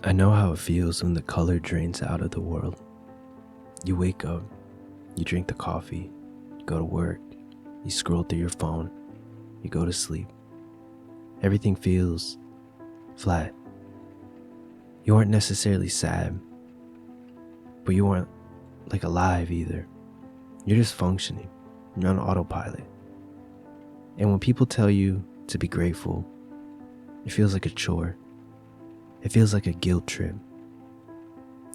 I know how it feels when the color drains out of the world. You wake up, you drink the coffee, you go to work, you scroll through your phone, you go to sleep. Everything feels flat. You aren't necessarily sad, but you aren't alive either. You're just functioning. You're on autopilot. And when people tell you to be grateful, it feels like a chore. It feels like a guilt trip.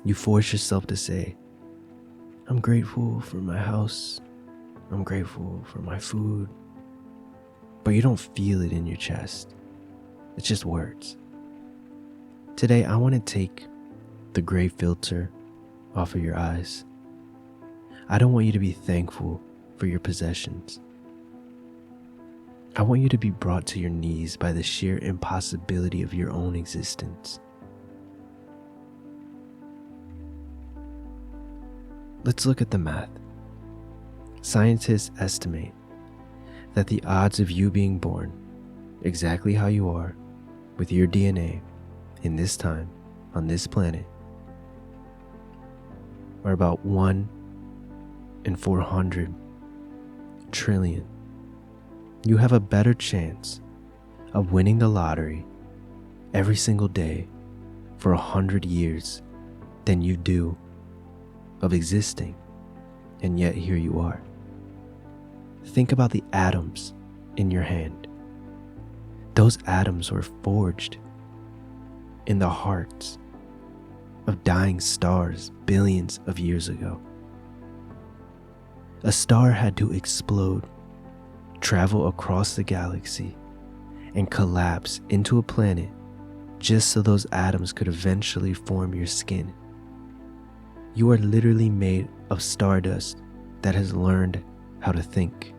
You force yourself to say, I'm grateful for my house. I'm grateful for my food. But you don't feel it in your chest. It's just words. Today, I want to take the gray filter off of your eyes. I don't want you to be thankful for your possessions. I want you to be brought to your knees by the sheer impossibility of your own existence. Let's look at the math. Scientists estimate that the odds of you being born exactly how you are with your DNA in this time on this planet are about 1 in 400 trillion. You have a better chance of winning the lottery every single day for 100 years than you do of existing, and yet here you are. Think about the atoms in your hand. Those atoms were forged in the hearts of dying stars billions of years ago. A star had to explode, travel across the galaxy, and collapse into a planet just so those atoms could eventually form your skin. You are literally made of stardust that has learned how to think.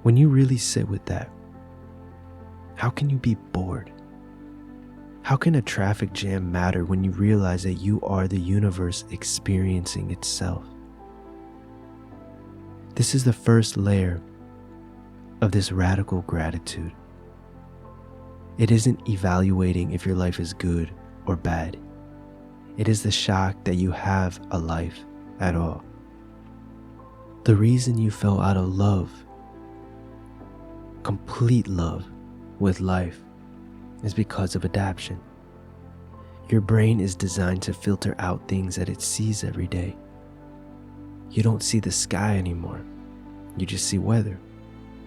When you really sit with that, how can you be bored? How can a traffic jam matter when you realize that you are the universe experiencing itself? This is the first layer of this radical gratitude. It isn't evaluating if your life is good or bad. It is the shock that you have a life at all. The reason you fell out of love, complete love with life, is because of adaptation. Your brain is designed to filter out things that it sees every day. You don't see the sky anymore. You just see weather.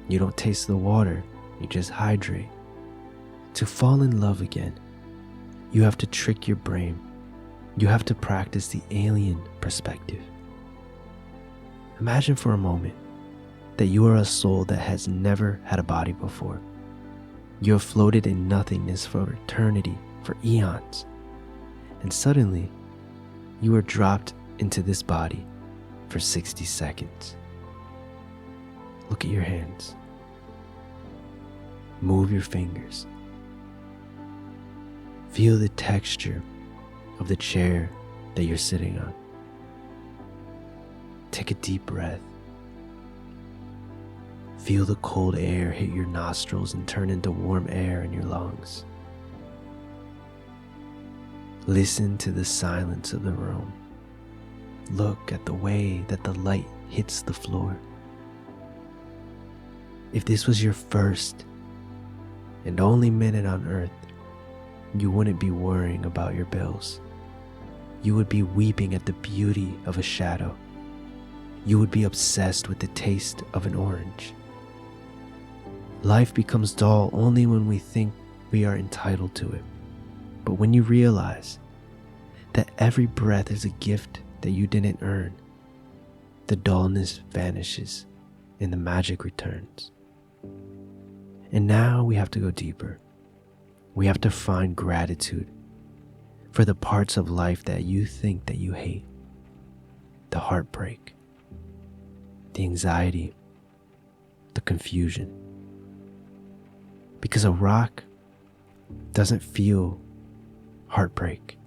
You don't taste the water. You just hydrate. To fall in love again, you have to trick your brain. You have to practice the alien perspective. Imagine for a moment that you are a soul that has never had a body before. You have floated in nothingness for eternity, for eons. And suddenly, you are dropped into this body for 60 seconds. Look at your hands. Move your fingers. Feel the texture of the chair that you're sitting on. Take a deep breath. Feel the cold air hit your nostrils and turn into warm air in your lungs. Listen to the silence of the room. Look at the way that the light hits the floor. If this was your first and only minute on earth, you wouldn't be worrying about your bills. You would be weeping at the beauty of a shadow. You would be obsessed with the taste of an orange. Life becomes dull only when we think we are entitled to it. But when you realize that every breath is a gift that you didn't earn, the dullness vanishes and the magic returns. And now we have to go deeper. We have to find gratitude for the parts of life that you think that you hate. The heartbreak, the anxiety, the confusion. Because a rock doesn't feel heartbreak.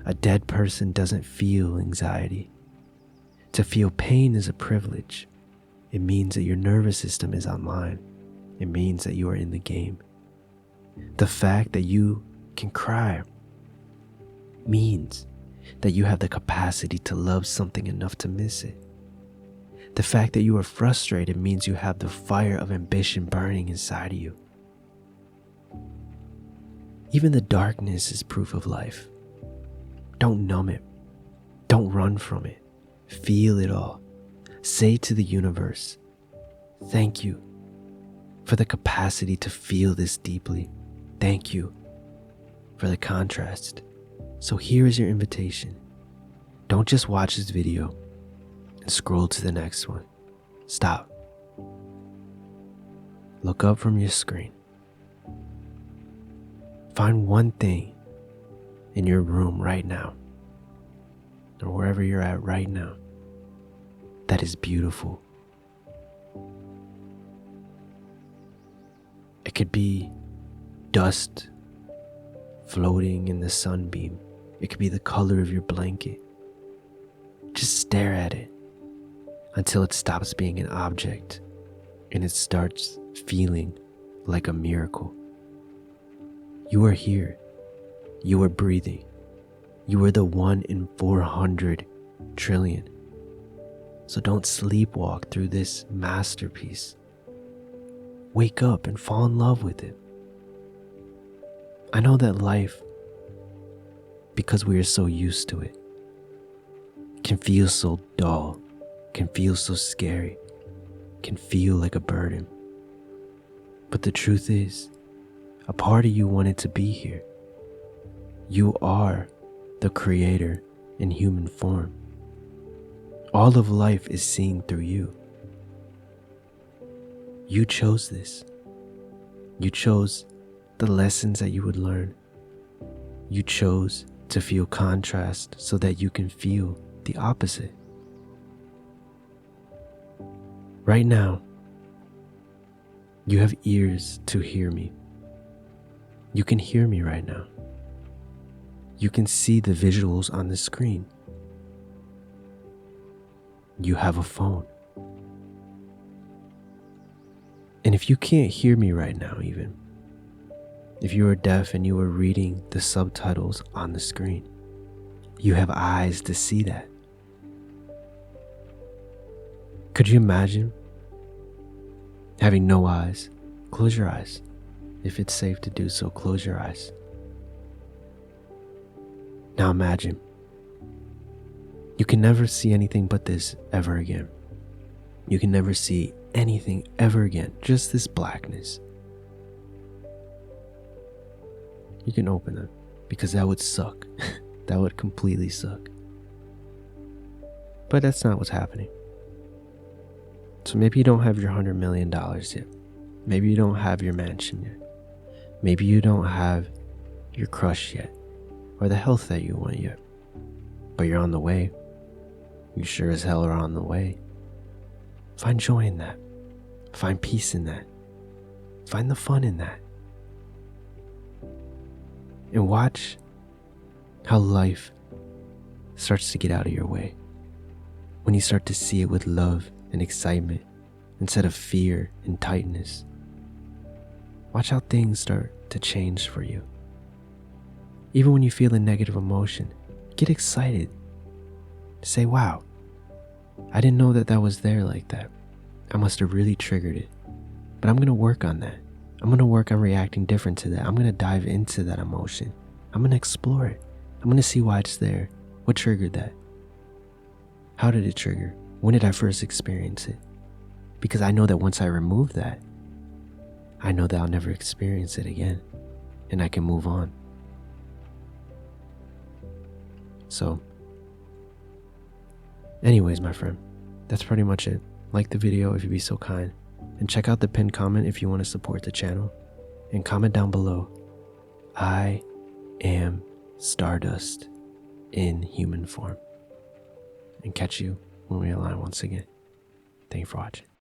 A dead person doesn't feel anxiety. To feel pain is a privilege. It means that your nervous system is online. It means that you are in the game. The fact that you can cry means that you have the capacity to love something enough to miss it. The fact that you are frustrated means you have the fire of ambition burning inside of you. Even the darkness is proof of life. Don't numb it. Don't run from it. Feel it all. Say to the universe, thank you for the capacity to feel this deeply. Thank you for the contrast. So here is your invitation. Don't just watch this video and scroll to the next one. Stop. Look up from your screen. Find one thing in your room right now, or wherever you're at right now, that is beautiful. It could be dust floating in the sunbeam. It could be the color of your blanket. Just stare at it until it stops being an object and it starts feeling like a miracle. You are here. You are breathing. You are the 1 in 400 trillion. So don't sleepwalk through this masterpiece. Wake up and fall in love with it. I know that life, because we are so used to it, can feel so dull, can feel so scary, can feel like a burden. But the truth is, a part of you wanted to be here. You are the creator in human form. All of life is seen through you. You chose this. You chose the lessons that you would learn. You chose to feel contrast so that you can feel the opposite. Right now, you have ears to hear me. You can hear me right now. You can see the visuals on the screen. You have a phone. And if you can't hear me right now even, if you are deaf and you are reading the subtitles on the screen, you have eyes to see that. Could you imagine having no eyes? Close your eyes. If it's safe to do so, close your eyes. Now imagine you can never see anything but this ever again. You can never see anything ever again, just this blackness. You can open them because that would suck. That would completely suck. But that's not what's happening. So maybe you don't have your $100 million yet. Maybe you don't have your mansion yet. Maybe you don't have your crush yet, or the health that you want yet. But you're on the way. You sure as hell are on the way. Find joy in that. Find peace in that. Find the fun in that. And watch how life starts to get out of your way. When you start to see it with love and excitement instead of fear and tightness. Watch how things start to change for you. Even when you feel a negative emotion, get excited. Say, wow, I didn't know that was there like that. I must have really triggered it. But I'm going to work on that. I'm going to work on reacting different to that. I'm going to dive into that emotion. I'm going to explore it. I'm going to see why it's there. What triggered that? How did it trigger? When did I first experience it? Because I know that once I remove that, I know that I'll never experience it again. And I can move on. So, anyways, my friend, that's pretty much it. Like the video if you'd be so kind. And check out the pinned comment if you want to support the channel. And comment down below, I am Stardust in human form. And catch you when we align once again. Thank you for watching.